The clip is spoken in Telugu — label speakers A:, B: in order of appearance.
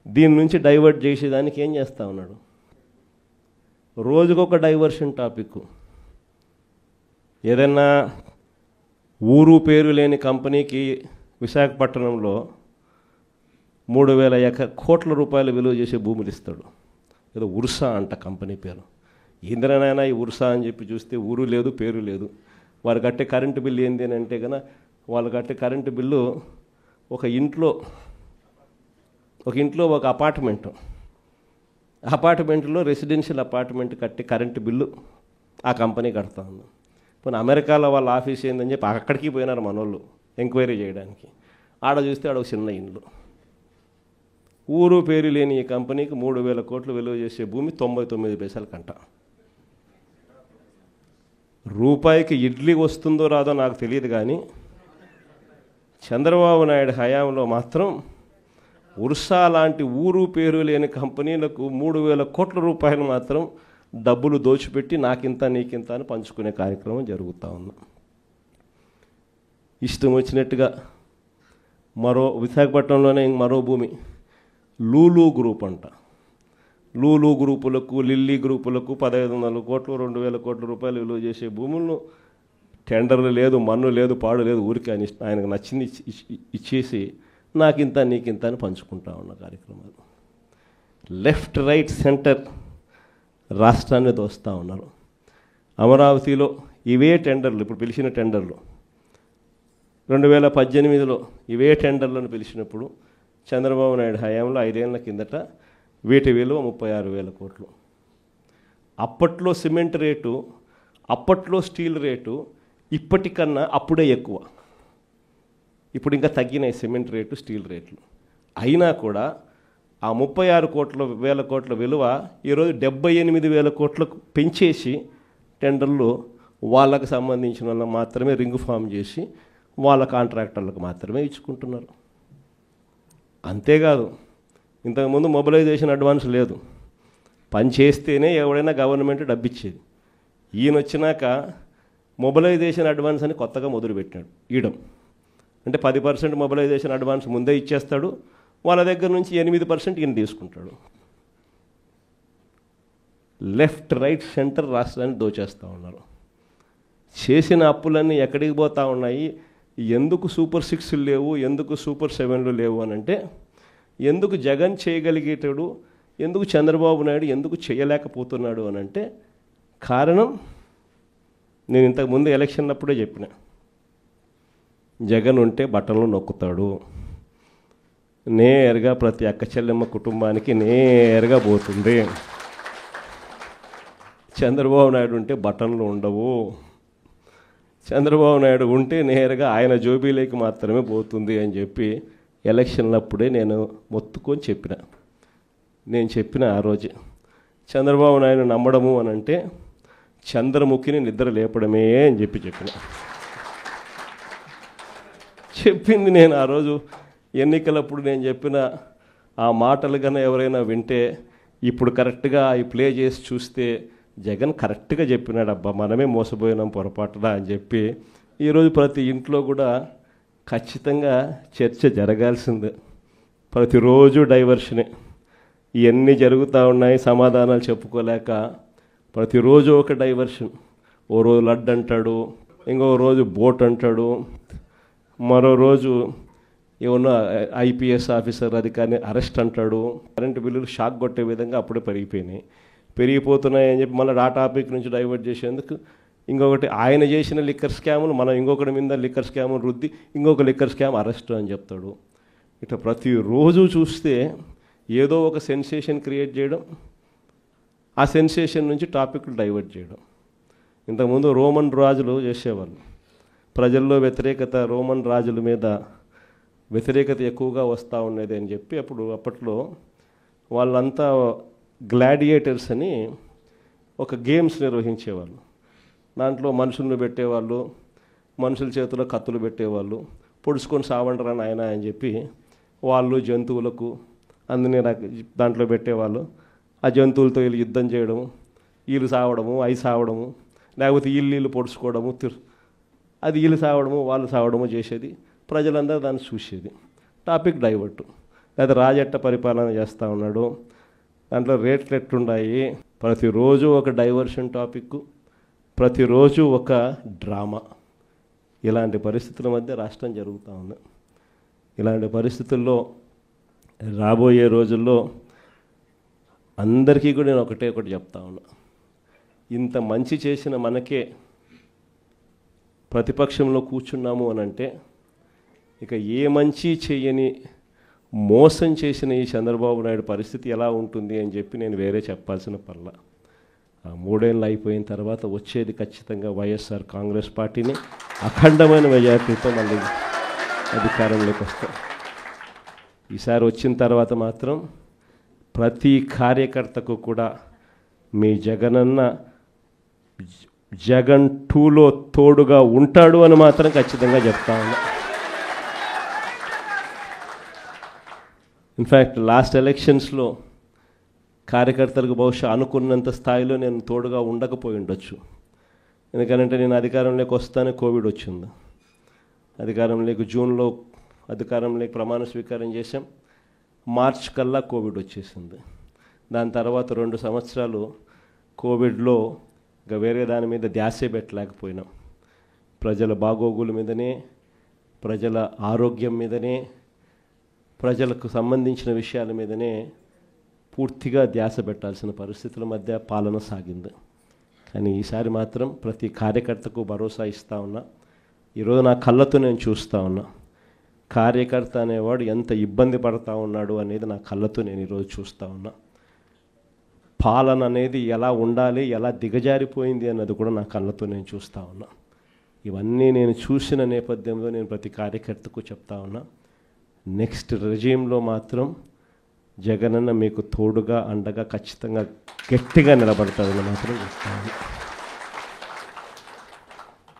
A: దీని నుంచి డైవర్ట్ చేసేదానికి ఏం చేస్తూ ఉన్నాడు? రోజుకొక డైవర్షన్ టాపిక్. ఏదన్నా ఊరు పేరు లేని కంపెనీకి విశాఖపట్నంలో 3,000 కోట్ల రూపాయలు విలువ చేసే భూములు ఇస్తాడు. ఏదో ఉర్సా అంట కంపెనీ పేరు. ఇంద్రనైనా ఈ ఉర్సా అని చెప్పి చూస్తే ఊరు లేదు, పేరు లేదు. వారు కట్టే కరెంటు బిల్లు ఏంది అని అంటే కనుక వాళ్ళు కట్టే కరెంటు బిల్లు ఒక ఇంట్లో ఒక అపార్ట్మెంట్లో రెసిడెన్షియల్ అపార్ట్మెంట్ కట్టే కరెంటు బిల్లు ఆ కంపెనీ కడతా ఉంది. పోనీ అమెరికాలో వాళ్ళ ఆఫీస్ ఏందని చెప్పి అక్కడికి పోయినారు మనోళ్ళు ఎంక్వైరీ చేయడానికి. ఆడ చూస్తే ఆడ ఒక చిన్న ఇండ్లు. ఊరు పేరు లేని ఈ కంపెనీకి 3,000 కోట్లు విలువ చేసే భూమి 99 పైసలకంట. రూపాయికి ఇడ్లీ వస్తుందో రాదో నాకు తెలియదు, కానీ చంద్రబాబు నాయుడు హయాంలో మాత్రం ఉర్సా లాంటి ఊరు పేరు లేని కంపెనీలకు 3,000 కోట్ల రూపాయలు మాత్రం డబ్బులు దోచిపెట్టి నాకింత నీకింత అని పంచుకునే కార్యక్రమం జరుగుతూ ఉంది. ఇష్టం వచ్చినట్టుగా విశాఖపట్నంలోనే మరో భూమి లూలు గ్రూప్ అంట. లూలు గ్రూపులకు, లిల్లీ గ్రూపులకు 1,500 కోట్లు 2,000 కోట్ల రూపాయలు విలువ చేసే భూములను టెండర్లు లేదు, మన్ను లేదు, పాడు లేదు, ఊరికి ఆయనకు నచ్చింది ఇచ్చేసి నాకింత నీకింత అని పంచుకుంటా ఉన్న కార్యక్రమాలు. లెఫ్ట్ రైట్ సెంటర్ రాష్ట్రాన్ని దోస్తూ ఉన్నారు. అమరావతిలో ఇవే టెండర్లు, ఇప్పుడు పిలిచిన టెండర్లు 2018లో ఇవే టెండర్లను పిలిచినప్పుడు చంద్రబాబు నాయుడు హయాంలో 5 ఏళ్ల కిందట వీటి విలువ 36,000 కోట్లు. అప్పట్లో సిమెంట్ రేటు, అప్పట్లో స్టీల్ రేటు ఇప్పటికన్నా అప్పుడే ఎక్కువ. ఇప్పుడు ఇంకా తగ్గినాయి సిమెంట్ రేటు, స్టీల్ రేట్లు. అయినా కూడా ఆ 36,000 కోట్ల విలువ ఈరోజు 78,000 కోట్లకు పెంచేసి టెండర్లు వాళ్ళకు సంబంధించిన వాళ్ళకి మాత్రమే రింగ్ ఫామ్ చేసి వాళ్ళ కాంట్రాక్టర్లకు మాత్రమే ఇచ్చుకుంటున్నారు. అంతేకాదు, ఇంతకుముందు మొబిలైజేషన్ అడ్వాన్స్ లేదు. పని చేస్తేనే ఎవడైనా గవర్నమెంట్ డబ్బిచ్చేది. ఈయన వచ్చినాక మొబిలైజేషన్ అడ్వాన్స్ అని కొత్తగా మొదలుపెట్టాడు ఇయడం. అంటే 10% మొబిలైజేషన్ అడ్వాన్స్ ముందే ఇచ్చేస్తాడు, వాళ్ళ దగ్గర నుంచి 8% ఈయన తీసుకుంటాడు. లెఫ్ట్ రైట్ సెంటర్ రాష్ట్రాన్ని దోచేస్తూ ఉన్నారు. చేసిన అప్పులన్నీ ఎక్కడికి పోతూ ఉన్నాయి? ఎందుకు సూపర్ 6 లేవు, ఎందుకు సూపర్ 7 లేవు అని అంటే, ఎందుకు జగన్ చేయగలిగేటాడు, ఎందుకు చంద్రబాబు నాయుడు ఎందుకు చేయలేకపోతున్నాడు అని అంటే కారణం నేను ఇంతకుముందు ఎలక్షన్ అప్పుడే చెప్పిన. జగన్ ఉంటే బట్టలు నొక్కుతాడు, నేరుగా ప్రతి అక్క చెల్లెమ్మ కుటుంబానికి నేరుగా పోతుంది. చంద్రబాబు నాయుడు ఉంటే బట్టలు ఉండవు. చంద్రబాబు నాయుడు ఉంటే నేరుగా ఆయన జోబీలోకి మాత్రమే పోతుంది అని చెప్పి ఎలక్షన్లప్పుడే నేను మొత్తుకొని చెప్పిన. నేను చెప్పిన ఆ రోజు చంద్రబాబు నాయుడు నమ్మడము అని అంటే చంద్రముఖిని నిద్ర లేపడమే అని చెప్పిన. చెప్పింది నేను ఆ రోజు ఎన్నికలప్పుడు నేను చెప్పిన ఆ మాటలు కన్నా ఎవరైనా వింటే ఇప్పుడు కరెక్ట్గా అవి ప్లే చేసి చూస్తే జగన్ కరెక్ట్గా చెప్పినాడు, అబ్బా మనమే మోసపోయినాం పొరపాటున అని చెప్పి. ఈరోజు ప్రతి ఇంట్లో కూడా ఖచ్చితంగా చర్చ జరగాల్సిందే. ప్రతిరోజు డైవర్షనే. ఇవన్నీ జరుగుతూ ఉన్నాయి, సమాధానాలు చెప్పుకోలేక ప్రతిరోజు ఒక డైవర్షన్. ఓ రోజు లడ్డు అంటాడు, ఇంకో రోజు బోట్ అంటాడు, మరో రోజు ఏమన్నా ఐపీఎస్ ఆఫీసర్ అధికారిని అరెస్ట్ అంటాడు. కరెంటు బిల్లులు షాక్ కొట్టే విధంగా అప్పుడే పెరిగిపోతున్నాయి అని చెప్పి మళ్ళీ ఆ టాపిక్ నుంచి డైవర్ట్ చేసేందుకు ఇంకొకటి ఆయన చేసిన లిక్కర్ స్కాములు మనం ఇంకొకటి మీద లిక్కర్ స్కాములు రుద్ది ఇంకొక లిక్కర్ స్కామ్ అరెస్ట్ అని చెప్తాడు. ఇట్లా ప్రతిరోజు చూస్తే ఏదో ఒక సెన్సేషన్ క్రియేట్ చేయడం, ఆ సెన్సేషన్ నుంచి టాపిక్లు డైవర్ట్ చేయడం. ఇంతకుముందు రోమన్ రాజులు చేసేవాళ్ళు. ప్రజల్లో వ్యతిరేకత, రోమన్ రాజుల మీద వ్యతిరేకత ఎక్కువగా వస్తూ ఉండేది అని చెప్పి అప్పట్లో వాళ్ళంతా గ్లాడియేటర్స్ అని ఒక గేమ్స్ నిర్వహించేవాళ్ళు. దాంట్లో మనుషులను పెట్టేవాళ్ళు, మనుషుల చేతిలో కత్తులు పెట్టేవాళ్ళు, పొడుచుకొని సావండరా నాయన అని చెప్పి వాళ్ళు జంతువులకు అన్ని దాంట్లో పెట్టేవాళ్ళు. ఆ జంతువులతో వీళ్ళు యుద్ధం చేయడము, వీళ్ళు సావడము, అవి సావడము, లేకపోతే వీళ్ళు పొడుచుకోవడము, అది వీళ్ళు సావడము వాళ్ళు సావడము చేసేది. ప్రజలందరూ దాన్ని చూసేది. Topic divert. లేదా రాజెట్ట పరిపాలన చేస్తూ ఉన్నాడు, దాంట్లో రేట్లు ఎట్లున్నాయి, ప్రతిరోజు ఒక డైవర్షన్ టాపిక్, ప్రతిరోజు ఒక డ్రామా. ఇలాంటి పరిస్థితుల మధ్య రాష్ట్రం జరుగుతూ ఉంది. ఇలాంటి పరిస్థితుల్లో రాబోయే రోజుల్లో అందరికీ కూడా నేను ఒకటి చెప్తా ఉన్నా, ఇంత మంచి చేసిన మనకే ప్రతిపక్షంలో కూర్చున్నాము అని అంటే ఇక ఏ మంచి చేయని మోసం చేసిన ఈ చంద్రబాబు నాయుడు పరిస్థితి ఎలా ఉంటుంది అని చెప్పి నేను వేరే చెప్పాల్సిన పర్లా. ఆ 3 ఏళ్ళు అయిపోయిన తర్వాత వచ్చేది ఖచ్చితంగా వైఎస్ఆర్ కాంగ్రెస్ పార్టీని అఖండమైన మెజార్టీతో మళ్ళీ అధికారంలోకి వస్తాం. ఈసారి వచ్చిన తర్వాత మాత్రం ప్రతి కార్యకర్తకు కూడా మీ జగనన్న జగన్ 2లో తోడుగా ఉంటాడు అని మాత్రం ఖచ్చితంగా చెప్తా ఉన్నా. ఇన్ఫ్యాక్ట్ లాస్ట్ ఎలక్షన్స్లో కార్యకర్తలకు బహుశా అనుకున్నంత స్థాయిలో నేను తోడుగా ఉండకపోయి ఉండొచ్చు. ఎందుకంటే నేను అధికారంలోకి వస్తానే కోవిడ్ వచ్చింది. అధికారంలోకి జూన్లో అధికారంలోకి ప్రమాణ స్వీకారం చేశాం, మార్చ్ కల్లా కోవిడ్ వచ్చేసింది. దాని తర్వాత 2 సంవత్సరాలు కోవిడ్లో ఇంకా వేరే దాని మీద ధ్యాసే పెట్టలేకపోయినాం. ప్రజల బాగోగుల మీదనే, ప్రజల ఆరోగ్యం మీదనే, ప్రజలకు సంబంధించిన విషయాల మీదనే పూర్తిగా ధ్యాస పెట్టాల్సిన పరిస్థితుల మధ్య పాలన సాగింది. కానీ ఈసారి మాత్రం ప్రతి కార్యకర్తకు భరోసా ఇస్తూ ఉన్నా. ఈరోజు నా కళ్ళతో నేను చూస్తూ ఉన్నా, కార్యకర్త అనేవాడు ఎంత ఇబ్బంది పడతా ఉన్నాడు అనేది నా కళ్ళతో నేను ఈరోజు చూస్తూ ఉన్నా. పాలన అనేది ఎలా ఉండాలి, ఎలా దిగజారిపోయింది అన్నది కూడా నా కళ్ళతో నేను చూస్తూ ఉన్నా. ఇవన్నీ నేను చూసిన నేపథ్యంలో నేను ప్రతి కార్యకర్తకు చెప్తా ఉన్నా, నెక్స్ట్ రెజీమ్లో మాత్రం జగనన్న మీకు తోడుగా అండగా ఖచ్చితంగా గట్టిగా నిలబడతాడని మాత్రం చెప్తా ఉన్నా.